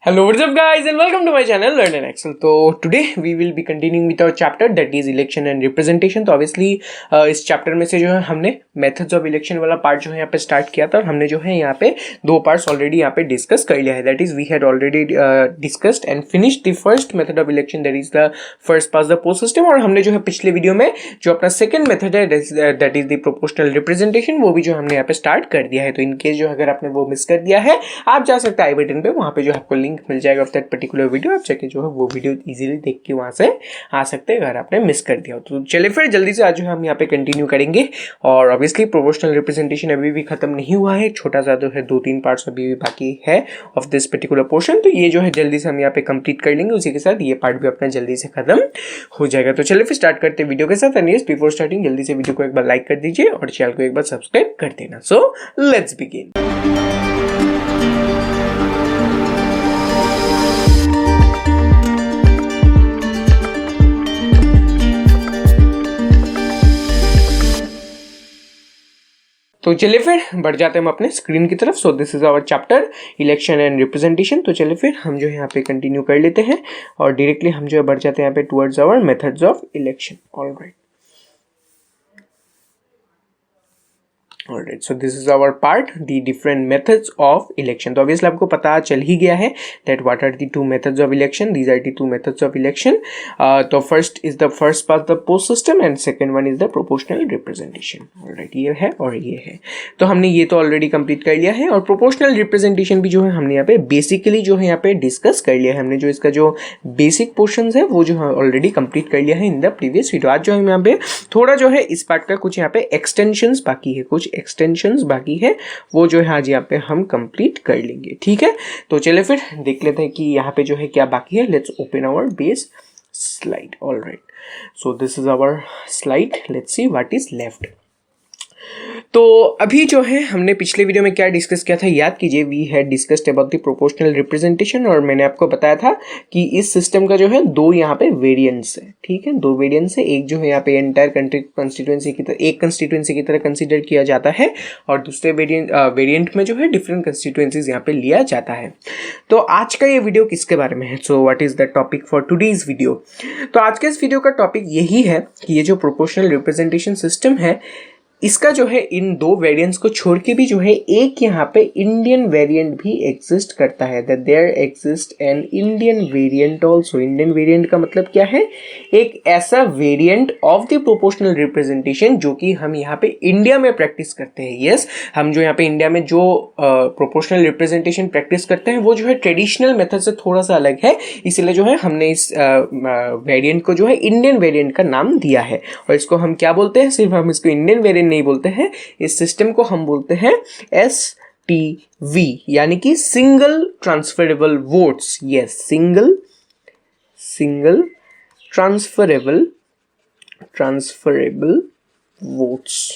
Hello, what's up guys and welcome to my channel Learn and Excel. तो today we will be continuing with our chapter that is election and representation. तो obviously इस chapter में से जो है हमने methods of election वाला part जो है यहाँ पे start किया था और हमने जो है यहाँ पे दो parts already यहाँ पे discuss कर लिया है. That is we had already discussed and finished the first method of election, that is the first past the post system. और हमने जो है पिछले वीडियो में जो अपना second method है that is the proportional representation वो भी जो हमने यहाँ पे start कर दिया है. तो in case जो अगर आपने वो miss कर दिया है आप जा सकते हैं आई बटन पे, वहाँ पे जो आपको लिंक मिल जाएगा ऑफ दैट पर्टिकुलर वीडियो. आप जाके जो है वो वीडियो इजीली देख के वहां से आ सकते हैं अगर आपने मिस कर दिया हो. तो चलिए फिर जल्दी से आज जो है हम यहाँ पे कंटिन्यू करेंगे. और ऑब्वियसली प्रोपोर्शनल रिप्रेजेंटेशन अभी भी खत्म नहीं हुआ है, छोटा सा जो है 2-3 पार्ट्स अभी भी बाकी है ऑफ दिस पर्टिकुलर पोर्शन. तो ये जो है जल्दी से हम यहाँ पे कंप्लीट कर लेंगे, उसी के साथ ये पार्ट भी अपना जल्दी से खत्म हो जाएगा. तो चलिए फिर स्टार्ट करते हैं वीडियो के साथ. एंड यस, बिफोर स्टार्टिंग जल्दी से वीडियो को एक बार लाइक कर दीजिए और चैनल को एक बार सब्सक्राइब कर देना. So let's begin. तो चलिए फिर बढ़ जाते हैं हम अपने स्क्रीन की तरफ. So this is our chapter election and representation. तो चलिए फिर हम जो है यहाँ पे कंटिन्यू कर लेते हैं और डायरेक्टली हम जो है बढ़ जाते हैं यहाँ पे towards our methods of election. Alright, Alright, so this is our part, the different methods of election. तो obviously आपको पता चल ही गया है that what are the two methods of election. These are the two methods of election. तो first is the first past the post system and second one is the proportional representation. Alright, ये है और ये है. तो हमने ये तो ऑलरेडी कंप्लीट कर लिया है और प्रोपोर्शनल रिप्रेजेंटेशन भी जो है हमने यहाँ पे बेसिकली जो है यहाँ पे डिस्कस कर लिया है. हमने जो इसका जो बेसिक पोर्शन है वो जो है ऑलरेडी कंप्लीट कर लिया है इन द प्रीवियस वीडियो. आज जो हम यहाँ पे थोड़ा जो है इस पार्ट का कुछ यहाँ पे एक्सटेंशंस बाकी है, कुछ एक्सटेंशंस बाकी है, वो जो है आज यहाँ पे हम कंप्लीट कर लेंगे. ठीक है, तो चलिए फिर देख लेते हैं कि यहाँ पे जो है क्या बाकी है. Let's open our base slide. Alright, so this is our slide. Let's see what is left. तो अभी जो है हमने पिछले वीडियो में क्या डिस्कस किया था याद कीजिए. We had discussed about the proportional representation और मैंने आपको बताया था कि इस सिस्टम का जो है दो यहाँ पे वेरिएंट्स है. ठीक है, दो वेरिएंट्स है. एक जो है यहाँ पे एंटायर कंट्री कंस्टिट्यूएंसी की तरह, एक कंस्टिट्यूएंसी की तरह कंसीडर किया जाता है और दूसरे वेरिएंट में जो है डिफरेंट कंस्टिट्यूएंसीज यहाँ पे लिया जाता है. तो आज का ये वीडियो किसके बारे में है? So what is the topic for today's video? तो आज के इस वीडियो का टॉपिक यही है कि ये जो प्रोपोर्शनल रिप्रेजेंटेशन सिस्टम है इसका जो है इन दो वेरिएंट्स को छोड़ के भी जो है एक यहाँ पे इंडियन वेरिएंट भी एग्जिस्ट करता है. That there exist an Indian variant also. Indian variant का मतलब क्या है? एक ऐसा variant of the proportional representation जो कि हम यहाँ पे इंडिया में प्रैक्टिस करते हैं. यस, हम जो यहाँ पे इंडिया में जो प्रोपोर्शनल रिप्रेजेंटेशन प्रैक्टिस करते हैं वो जो है ट्रेडिशनल मेथड से थोड़ा सा अलग है. इसलिए जो है हमने इस वेरिएंट को जो है इंडियन वेरिएंट का नाम दिया है. और इसको हम क्या बोलते हैं? सिर्फ हम इसको इंडियन वेरिएंट नहीं बोलते हैं, इस सिस्टम को हम बोलते हैं STV यानी कि single transferable votes. Yes, single transferable votes,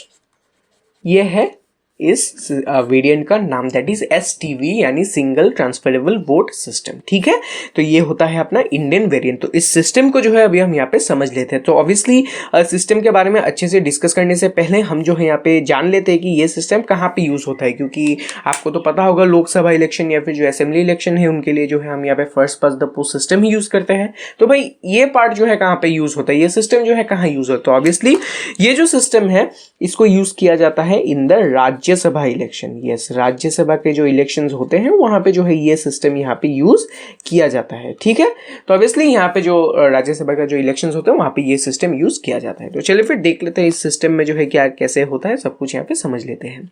ये है इस वेरिएंट का नाम. दैट इज STV यानी सिंगल ट्रांसफरेबल वोट सिस्टम. ठीक है, तो ये होता है अपना इंडियन वेरिएंट. तो इस सिस्टम को जो है अभी हम यहाँ पे समझ लेते हैं. तो ऑब्वियसली सिस्टम के बारे में अच्छे से डिस्कस करने से पहले हम जो है यहाँ पे जान लेते हैं कि ये सिस्टम कहाँ पे यूज होता है. क्योंकि आपको तो पता होगा लोकसभा इलेक्शन या फिर जो असेंबली इलेक्शन है उनके लिए जो है हम यहाँ पे first past the post system he use करते हैं. तो भाई ये पार्ट जो है कहाँ पे यूज होता है, ये सिस्टम जो है कहाँ यूज होता है? तो ऑब्वियसली ये जो सिस्टम है इसको यूज किया जाता है in the Rajya Sabha election. Yes, Rajya Sabha के जो इलेक्शंस होते हैं वहां पे जो है ये सिस्टम यहाँ पे यूज किया जाता है. ठीक है, तो ऑब्वियसली यहाँ पे जो राज्यसभा का जो इलेक्शंस होते हैं वहां पे ये सिस्टम यूज किया जाता है. तो चलिए फिर देख लेते हैं इस सिस्टम में जो है क्या कैसे होता है, सब कुछ यहाँ पे समझ लेते हैं.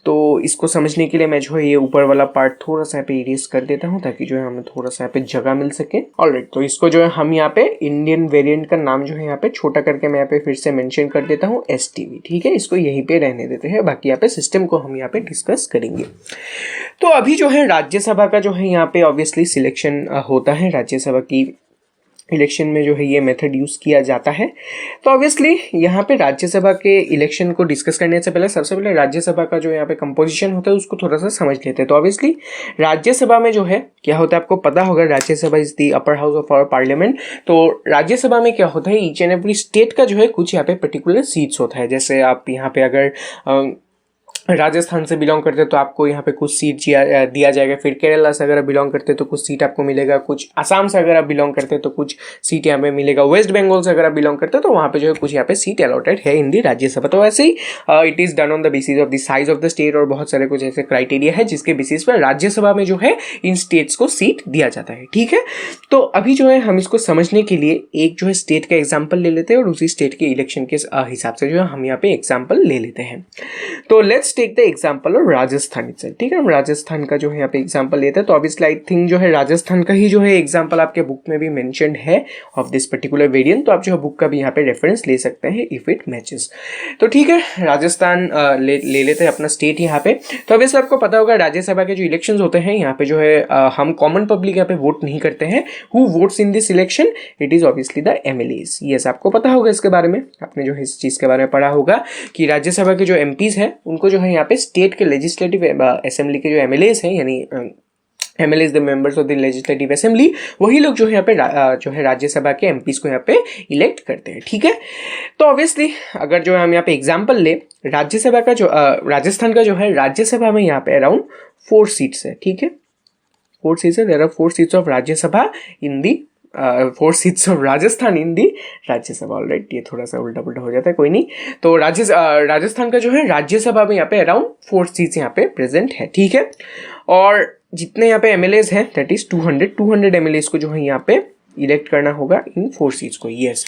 तो इसको समझने के लिए मैं जो है ये ऊपर वाला पार्ट थोड़ा सा यहाँ पे इरेज कर देता हूँ ताकि जो है हमें थोड़ा सा यहाँ पे जगह मिल सके. ऑलराइट, तो इसको जो है हम यहाँ पे इंडियन वेरिएंट का नाम जो है यहाँ पे छोटा करके मैं यहाँ पे फिर से मेंशन कर देता हूँ STV. ठीक है, इसको यहीं पे रहने देते हैं, बाकी यहाँ पे सिस्टम को हम यहाँ पे डिस्कस करेंगे. तो अभी जो है राज्यसभा का जो है यहाँ पे ऑब्वियसली सिलेक्शन होता है. राज्यसभा की इलेक्शन में जो है ये मेथड यूज किया जाता है. तो ऑब्वियसली यहाँ पे राज्यसभा के इलेक्शन को डिस्कस करने से पहले सबसे पहले राज्यसभा का जो यहाँ पे कंपोजिशन होता है उसको थोड़ा सा समझ लेते हैं. तो ऑब्वियसली राज्यसभा में जो है क्या होता है आपको पता होगा, Rajya Sabha is the upper house of our parliament. तो राज्यसभा में क्या होता है, ईच एंड एवरी स्टेट का जो है कुछ यहाँ पे पर्टिकुलर सीट्स होता है. जैसे आप यहाँ पे अगर राजस्थान से बिलोंग करते हैं तो आपको यहाँ पे कुछ सीट दिया जाएगा, फिर केरला से अगर आप बिलोंग करते हैं तो कुछ सीट आपको मिलेगा, कुछ असम से अगर आप बिलोंग करते हैं तो कुछ सीट यहाँ पे मिलेगा, वेस्ट बंगाल से अगर आप बिलोंग करते हैं तो वहाँ पे जो है कुछ यहाँ पे सीट अलॉटेड है इन दी राज्यसभा। तो वैसे ही it is done on the basis of the size of the state और बहुत सारे कुछ ऐसे क्राइटेरिया है जिसके बेसिस पर राज्यसभा में जो है इन स्टेट्स को सीट दिया जाता है। ठीक है, तो अभी जो है हम इसको समझने के लिए एक जो है स्टेट का एग्जाम्पल ले लेते हैं और उसी स्टेट के इलेक्शन के हिसाब से जो है हम यहाँ पे एग्जाम्पल ले लेते हैं। तो let's take the example of Rajasthan itself. ठीक है, हम राजस्थान का जो है यहाँ पे एग्जांपल लेते हैं। तो ऑब्वियसली आई थिंक जो है राजस्थान का ही जो है एग्जांपल आपके बुक में भी मेंशन्ड है ऑफ दिस पर्टिकुलर वेरिएंट, तो आप जो है बुक का भी यहाँ पे रेफरेंस ले सकते हैं इफ इट मैचेस। तो ठीक है, राजस्थान ले लेते हैं अपना स्टेट यहाँ पे। तो ऑब्वियसली आपको पता होगा राज्यसभा के जो इलेक्शन होते हैं यहाँ पे जो है हम कॉमन पब्लिक यहाँ पे वोट नहीं करते हैं। Who votes in this election? It is obviously the MLAs. Yes, आपको पता होगा इसके बारे में, आपने जो है इस चीज के बारे में पढ़ा होगा कि राज्यसभा के जो एमपीज हैं उनको जो है यहाँ पे स्टेट के लेजिस्लेटिव असेंबली के जो एमएलएज हैं, यानी MLAs the members of the legislative assembly, वही लोग जो है यहाँ पे जो है राज्यसभा के एमपीज को यहाँ पे इलेक्ट करते हैं। ठीक है, तो ऑब्वियसली अगर जो हम यहाँ पे एग्जांपल ले राज्यसभा का जो राजस्थान का जो है राज्यसभा में यहाँ पे अराउंड 4 सीट्स है। ठीक है, 4 सीट्स है, there are 4 seats of Rajya Sabha in the 4 seats of Rajasthan in the Rajya Sabha. Alright, ये थोड़ा सा उल्टा पुल्टा हो जाता है, कोई नहीं। तो राजस्थान का जो है राज्यसभा में यहाँ पे अराउंड 4 सीट्स यहाँ पे प्रेजेंट है। ठीक है, और जितने यहाँ पे एमएलएज हैं दैट इज 200 एमएलएज को जो है यहाँ पे इलेक्ट करना होगा इन 4 सीट्स को। यस,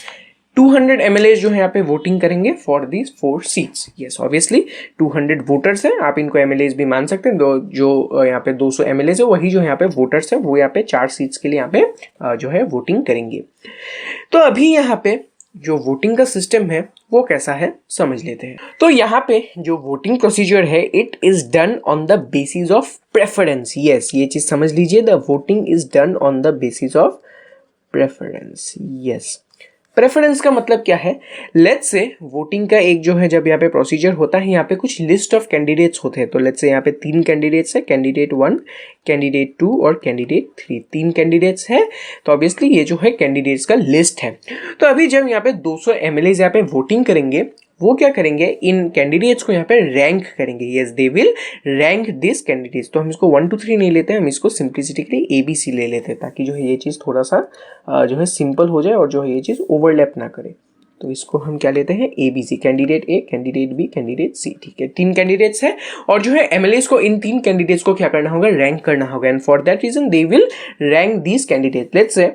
200 एमएलएज जो है यहाँ पे वोटिंग करेंगे for this 4 seats. Yes, obviously 200 voters हैं, आप इनको एमएलएज भी मान सकते हैं। जो यहाँ पे 200 एमएलएज है वही जो यहाँ पे वोटर्स है, वो यहाँ पे 4 सीट्स के लिए यहाँ पे जो है वोटिंग करेंगे। तो अभी यहाँ पे जो वोटिंग का सिस्टम है वो कैसा है समझ लेते हैं। तो यहाँ पे जो वोटिंग प्रोसीजर है it is done on the basis of preference. Yes, ये चीज समझ लीजिए, the voting is done on the basis of preference. Yes, preference का मतलब क्या है? लेट्स से वोटिंग का एक जो है जब यहाँ पे प्रोसीजर होता है, यहाँ पे कुछ लिस्ट ऑफ कैंडिडेट्स होते हैं। तो लेट्स से यहाँ पे 3 कैंडिडेट्स है, कैंडिडेट 1, कैंडिडेट 2 और कैंडिडेट 3, 3 कैंडिडेट्स है। तो ऑब्वियसली ये जो है कैंडिडेट्स का लिस्ट है। तो अभी जब यहाँ पे 200 एमएलएज यहाँ पे वोटिंग करेंगे, वो क्या करेंगे, इन कैंडिडेट्स को यहाँ पे रैंक करेंगे। Yes, they will rank this candidates. तो हम इसको 1 2 3 नहीं लेते हैं, हम इसको सिंप्लिसिटी के लिए ABC ले लेते हैं, ताकि जो है ये चीज़ थोड़ा सा जो है सिंपल हो जाए और जो है ये चीज़ ओवरलैप ना करे। तो इसको हम क्या लेते हैं, ABC, candidate A, candidate B, candidate C। ठीक है, 3 कैंडिडेट्स हैं और जो है एमएलएज को इन 3 कैंडिडेट्स को क्या करना होगा, रैंक करना होगा। And for that reason they will rank this candidate. Let's say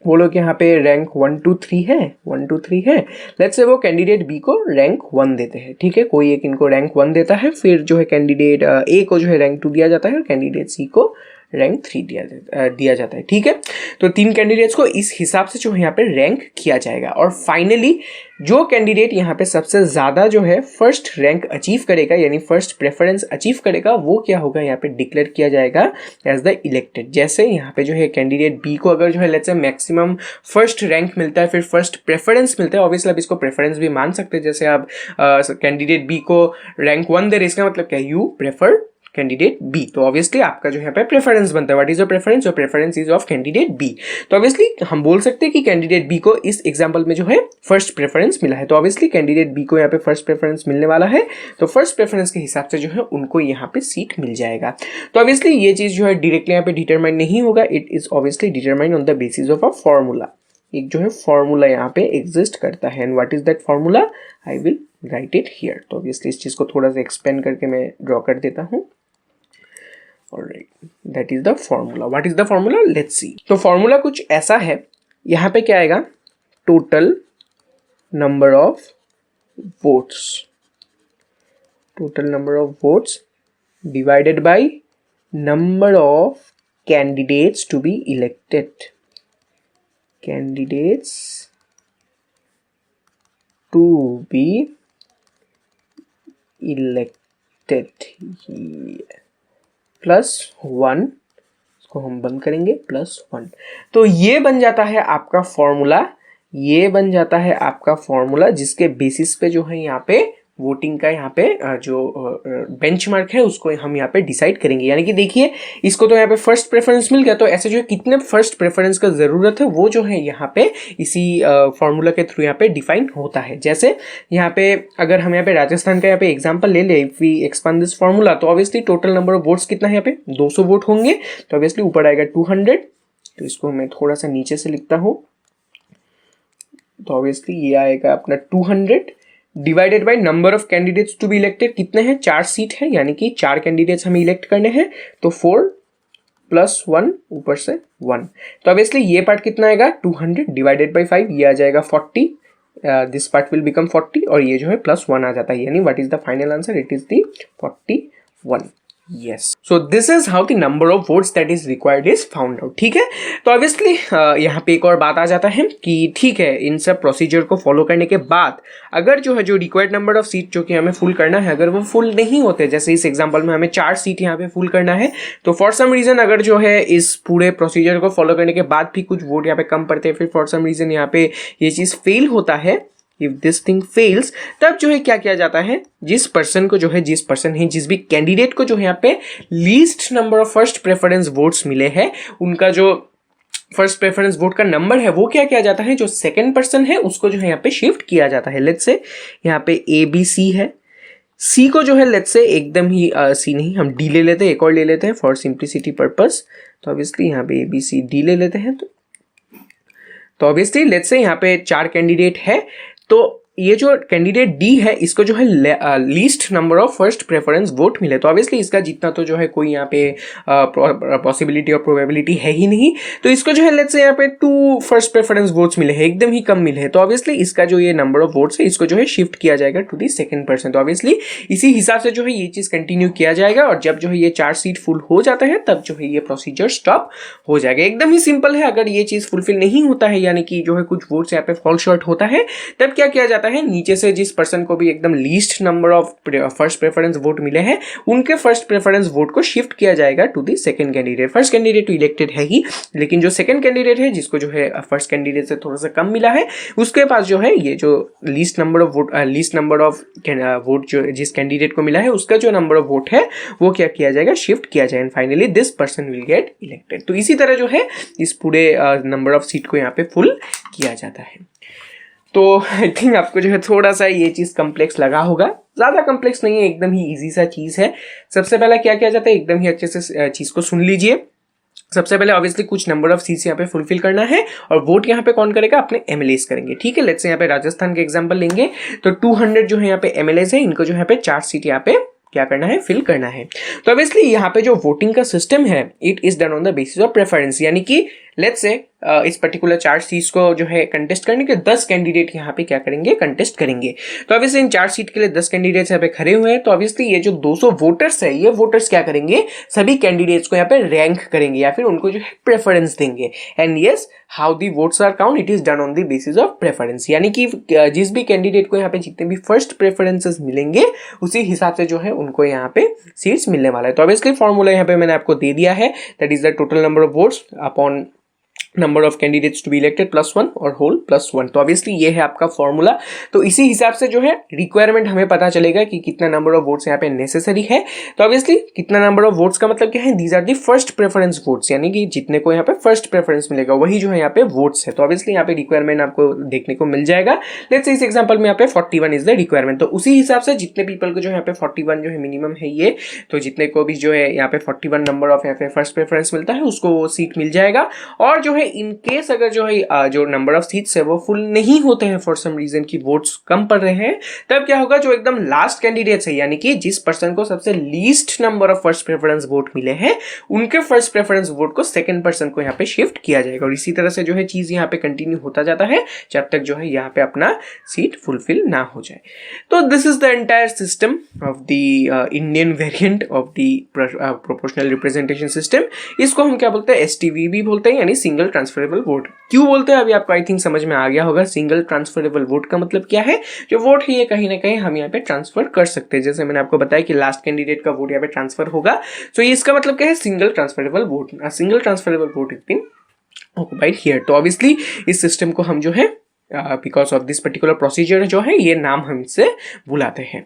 वो लोग यहाँ पे रैंक 1 2 3 है, 1 2 3 है। लेट्स से वो कैंडिडेट बी को रैंक 1 देते हैं। ठीक है, कोई एक इनको रैंक 1 देता है, फिर जो है कैंडिडेट ए को जो है रैंक 2 दिया जाता है और कैंडिडेट सी को रैंक 3 दिया जाता है। ठीक है, तो 3 कैंडिडेट्स को इस हिसाब से जो है यहाँ पे रैंक किया जाएगा और फाइनली जो कैंडिडेट यहाँ पे सबसे ज़्यादा जो है फर्स्ट रैंक अचीव करेगा, यानी फर्स्ट प्रेफरेंस अचीव करेगा, वो क्या होगा यहाँ पे डिक्लेयर किया जाएगा एज द इलेक्टेड। जैसे यहाँ पे जो है कैंडिडेट बी को अगर जो है let's say maximum first rank मिलता है, फिर फर्स्ट प्रेफरेंस मिलता है, ऑब्वियसली आप इसको प्रेफरेंस भी मान सकते हैं। जैसे आप कैंडिडेट बी को रैंक 1 दे रहे, इसका मतलब क्या, यू प्रेफर कैंडिडेट बी। तो ऑब्वियसली आपका जो यहाँ पे प्रेफरेंस बनता है। What is your preference? Your preference is of candidate B. तो ऑब्वियसली हम बोल सकते हैं कि कैंडिडेट बी को इस एग्जांपल में जो है फर्स्ट प्रेफरेंस मिला है। तो ऑब्वियसली कैंडिडेट बी को यहाँ पे फर्स्ट प्रेफरेंस मिलने वाला है, तो फर्स्ट प्रेफरेंस के हिसाब से जो है उनको यहाँ पे सीट मिल जाएगा। तो ऑब्वियसली ये चीज जो है डायरेक्टली यहाँ पे डिटरमाइन नहीं होगा, it is obviously determine on the basis of a formula. एक जो है फॉर्मूला यहाँ पे एग्जिस्ट करता है। And what is that formula? I will write it here. तो ऑब्वियसली इस चीज को थोड़ा सा एक्सपेंड करके मैं ड्रॉ कर देता हूँ। Alright, that is the formula. What is the formula? Let's see. तो फॉर्मूला कुछ ऐसा है, यहाँ पे क्या आएगा, total number of votes, total number of votes divided by number of candidates to be elected, candidates to be elected plus 1, इसको हम बंद करेंगे, प्लस 1। तो ये बन जाता है आपका फॉर्मूला, ये बन जाता है आपका फॉर्मूला जिसके बेसिस पे जो है यहाँ पे वोटिंग का यहाँ पे जो बेंचमार्क है उसको हम यहाँ पे डिसाइड करेंगे। यानी कि देखिए इसको तो यहाँ पे फर्स्ट प्रेफरेंस मिल गया, तो ऐसे जो है कितने फर्स्ट प्रेफरेंस का ज़रूरत है वो जो है यहाँ पे इसी फॉर्मूला के थ्रू यहाँ पे डिफाइन होता है। जैसे यहाँ पे अगर हम यहाँ पे राजस्थान का यहाँ पे एग्जाम्पल ले ले, if we expand this formula, तो obviously total number of votes कितना है यहाँ पे 200 वोट होंगे, तो ऑब्वियसली ऊपर आएगा 200। तो इसको मैं थोड़ा सा नीचे से लिखता हूँ, तो ऑब्वियसली ये आएगा अपना 200 divided by number of candidates to be elected. कितने हैं, 4 सीट है, यानी कि 4 कैंडिडेट्स हमें इलेक्ट करने हैं, तो 4 + 1 ऊपर से 1। तो ऑब्वियसली ये पार्ट कितना आएगा 200 डिवाइडेड बाई 5, ये आ जाएगा 40, दिस पार्ट विल बिकम 40, और ये जो है +1 आ जाता है, यानी what is the final answer, it is the 41। Yes. So this is how the number of votes that is required is found out. ठीक है, तो ऑब्वियसली यहाँ पे एक और बात आ जाता है कि ठीक है इन सब प्रोसीजर को फॉलो करने के बाद अगर जो है जो रिक्वायर्ड नंबर ऑफ सीट जो कि हमें फुल करना है, अगर वो फुल नहीं होते, जैसे इस एग्जांपल में हमें 4 सीट यहाँ पे फुल करना है, तो फॉर सम रीजन अगर जो है इस पूरे प्रोसीजर को फॉलो करने के बाद भी कुछ वोट यहाँ पे कम पड़ते हैं, फिर फॉर सम रीजन यहाँ पे ये चीज़ फेल होता है, इफ दिस थिंग फेल्स, तब जो है क्या किया जाता है, जिस पर्सन जिस भी कैंडिडेट को जो है यहाँ पे least number of first preference votes मिले हैं, उनका जो फर्स्ट प्रेफरेंस वोट का नंबर है वो क्या किया जाता है, जो सेकंड पर्सन है उसको जो है यहाँ पे शिफ्ट किया जाता है। लेट्स से यहाँ पे ABC है, C को जो है लेट्स से एकदम ही C नहीं, हम D ले लेते हैं, एक और ले लेते हैं फॉर सिंप्लिसिटी पर्पस। तो ऑब्वियसली यहाँ पे ABCD ले लेते हैं। तो ऑब्वियसली लेट्स से यहाँ पे 4 कैंडिडेट है, तो ये जो कैंडिडेट D है इसको जो है least number of first preference vote मिले, तो ऑब्वियसली इसका जितना तो जो है कोई यहाँ पे पॉसिबिलिटी और प्रोबेबिलिटी है ही नहीं, तो इसको जो है लेट्स से यहाँ पे 2 फर्स्ट प्रेफरेंस वोट्स मिले हैं, एकदम ही कम मिले हैं, तो ऑब्वियसली इसका जो ये नंबर ऑफ वोट्स है इसको जो है शिफ्ट किया जाएगा टू दी सेकंड पर्सन। तो ऑब्वियसली इसी हिसाब से जो है ये चीज़ कंटिन्यू किया जाएगा, और जब जो है ये 4 सीट फुल हो जाता है तब जो है ये प्रोसीजर स्टॉप हो जाएगा। एकदम ही सिंपल है। अगर ये चीज़ फुलफिल नहीं होता है, यानी कि जो है कुछ वोट्स यहाँ पे फॉल शॉर्ट होता है, तब क्या किया जाता है, नीचे से जिस पर्सन को भी एकदम least number of first preference vote मिले हैं, उनके फर्स्ट प्रेफरेंस वोट को शिफ्ट किया जाएगा to the second candidate. First candidate तो इलेक्टेड है ही, लेकिन जो सेकंड कैंडिडेट है, जिसको जो है फर्स्ट कैंडिडेट से थोड़ा सा कम मिला है, उसके पास जो है ये जो लीस्ट नंबर ऑफ वोट जो जिस कैंडिडेट को मिला है उसका जो नंबर ऑफ वोट है वो क्या किया जाएगा, शिफ्ट किया जाएगा, and finally this person will get elected. तो इसी तरह जो है इस पूरे नंबर ऑफ सीट को यहाँ पे फुल किया जाता है। तो आई थिंक आपको जो है थोड़ा सा ये चीज़ कम्प्लेक्स लगा होगा, ज़्यादा कम्प्लेक्स नहीं है, एकदम ही इजी सा चीज़ है। सबसे पहले क्या किया जाता है, एकदम ही अच्छे से चीज़ को सुन लीजिए। सबसे पहले ऑब्वियसली कुछ नंबर ऑफ सीट्स यहाँ पे फुलफिल करना है, और वोट यहाँ पे कौन करेगा, अपने एमएलएस करेंगे। ठीक है, लेट्स से यहाँ पे राजस्थान के एग्जांपल लेंगे, तो 200 जो है यहाँ पे एमएलएस है, इनको जो यहाँ पे 4 सीट यहाँ पे क्या करना है, फिल करना है। तो ऑब्वियसली यहाँ पे जो वोटिंग का सिस्टम है, it is done on the basis of preference, यानी कि लेट्स से इस पर्टिकुलर 4 सीट्स को जो है कंटेस्ट करने के 10 कैंडिडेट यहाँ पे क्या करेंगे, कंटेस्ट करेंगे। तो ऑब्वियसली इन 4 सीट के लिए 10 कैंडिडेट्स यहाँ पे खड़े हुए हैं, तो ऑब्वियसली ये जो 200 वोटर्स है, ये वोटर्स क्या करेंगे, सभी कैंडिडेट्स को यहाँ पे रैंक करेंगे या फिर उनको जो है प्रेफरेंस देंगे। And yes, how the votes are count, it is done on the basis of preference, यानी कि जिस भी कैंडिडेट को यहाँ पे जितने भी फर्स्ट प्रेफरेंसेस मिलेंगे उसी हिसाब से जो है उनको यहाँ पे सीट्स मिलने वाला है। तो ऑब्वियसली फॉर्मूला यहाँ पे मैंने आपको दे दिया है, that is the total number of votes upon number of candidates to be elected +1 और होल +1। तो ऑब्वियसली ये है आपका फॉर्मूला। तो इसी हिसाब से जो है रिक्वायरमेंट हमें पता चलेगा कि कितना नंबर ऑफ वोट्स यहाँ पे नेसेसरी है। तो ऑब्वियसली कितना नंबर ऑफ वोट्स का मतलब क्या है, these are the first preference votes, यानी कि जितने को यहाँ पे फर्स्ट प्रेफरेंस मिलेगा वही जो है यहाँ पे वोट्स है। तो ऑब्वियसली यहाँ पे रिक्वायरमेंट आपको देखने को मिल जाएगा। लेट्स से इस एग्जांपल में यहाँ पे 41 इज द रिक्वायरमेंट। तो उसी हिसाब से जितने पीपल को जो यहाँ पे 41 जो है मिनिमम है ये, तो जितने को भी जो है यहाँ पे 41 नंबर ऑफ यहाँ पे फर्स्ट प्रेफरेंस मिलता है उसको वो सीट मिल जाएगा। और जो है इन केस अगर जो है जो नंबर ऑफ सीट्स है वो फुल नहीं होते हैं फॉर सम रीजन की वोट्स कम पड़ रहे हैं, तब क्या होगा, जो एकदम लास्ट कैंडिडेट्स है, यानी कि जिस पर्सन को सबसे least number of first preference vote मिले हैं, उनके फर्स्ट प्रेफरेंस वोट को सेकंड पर्सन को यहाँ पे शिफ्ट किया जाएगा। और इसी तरह से जो है चीज यहाँ पे कंटिन्यू होता जाता है जब तक जो है यहाँ पे अपना सीट फुलफिल ना हो जाए। तो this is the entire system of the Indian variant of the proportional representation system. इसको हम क्या बोलते हैं, STV भी बोलते हैं, यानी सिंगल ट्रांसफरेबल वोट। क्यों बोलते हैं अभी आपको आई थिंक समझ में आ गया होगा। सिंगल ट्रांसफरेबल वोट का मतलब क्या है, जो वोट है ये कहीं ना कहीं हम यहाँ पे ट्रांसफर कर सकते हैं। जैसे मैंने आपको बताया कि लास्ट कैंडिडेट का वोट यहाँ पे ट्रांसफर होगा, तो ये इसका मतलब क्या है, single transferable vote. Single transferable vote is been occupied here. तो ऑब्वियसली इस सिस्टम को हम जो है because of this particular procedure जो है ये नाम हम इससे बुलाते हैं।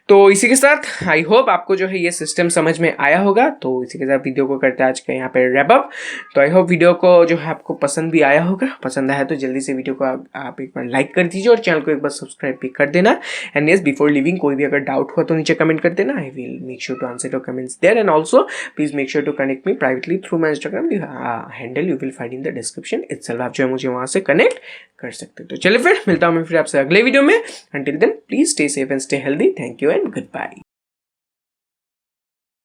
तो इसी के साथ आई होप आपको जो है ये सिस्टम समझ में आया होगा। तो इसी के साथ वीडियो को करते हैं आज का यहाँ पे रैप अप। तो आई होप वीडियो को जो है आपको पसंद भी आया होगा। पसंद आया तो जल्दी से वीडियो को आप एक बार लाइक कर दीजिए और चैनल को एक बार सब्सक्राइब भी कर देना। एंड यस, बिफोर लिविंग कोई भी अगर डाउट हुआ तो नीचे कमेंट कर देना। I will make sure to answer your comments there. And also please make sure to connect me privately through my Instagram handle you will find in the description itself. आप जो है मुझे वहाँ से कनेक्ट कर सकते हो। तो चलिए फिर मिलता हूँ मैं फिर आपसे अगले वीडियो में। Until then please stay safe and stay healthy. Thank you and good bye.